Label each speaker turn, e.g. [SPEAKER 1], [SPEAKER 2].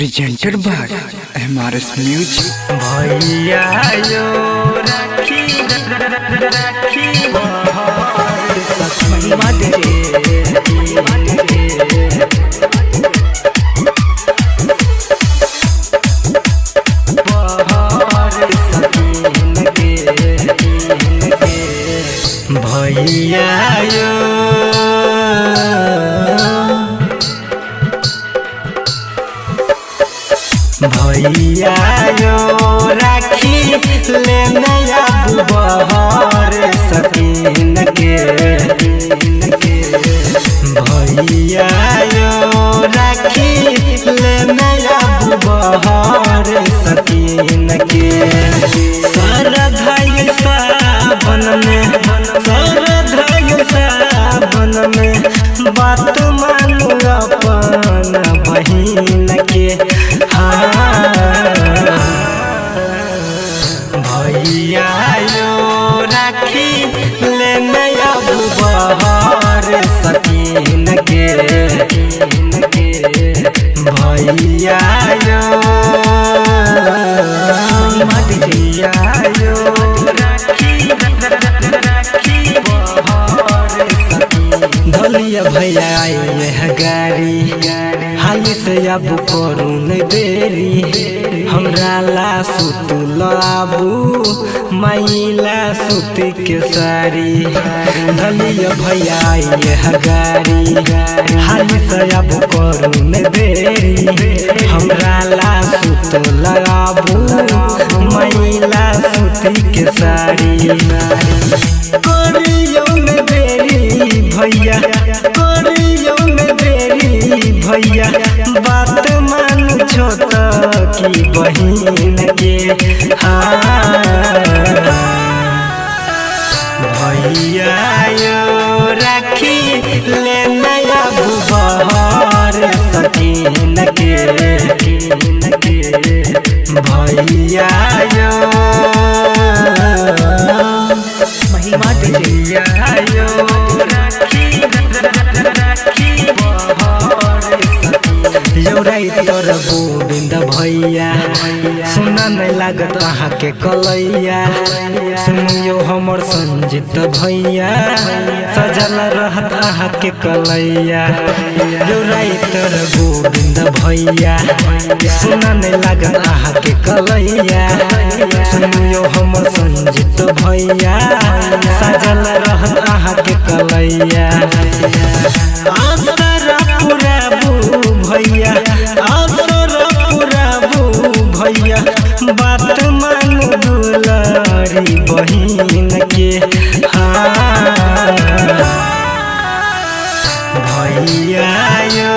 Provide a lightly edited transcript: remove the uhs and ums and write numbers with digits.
[SPEAKER 1] presented by MRS Music।
[SPEAKER 2] भैया यो राखी महिमा भैया यो भैया यो राखी लेने आबू बहर सकीन के भैया यो राखी लेने आबू बहर सकीन के सरधाई सावन में बात मानू अपन बहिन के भैया यो राखी लेने आबू बहर सकीन के भैया यो भैया आइले है गाड़ी हाली से अब करू नहीं देरी हमरा ला सुत लाबू माइला सुत के सारी धलिया भैया आइले है गाड़ी हाली से अब करू नहीं देरी हमरा ला सुत लाबू माइला सुत के सारी करियो में देरी भैया करियो में देरी भैया बात मानू छोट की बहिन के भैया यो राखी लेने आबू बहर सकीन के भैया यो महिमा भैया यो तोर गोविंद भैया सुना नहीं लागत अहाँ के कलैया सुनियो हमर संजीत भैया सजल रहत अहाँ के कलैया तोर गोविंद भैया सुना नहीं लागत अहाँ के कलैया सुनियो हमर संजीत भैया सजल रहत अहाँ के कलैया भैया भैया बात मानू दुलारी बहिन के भैया यो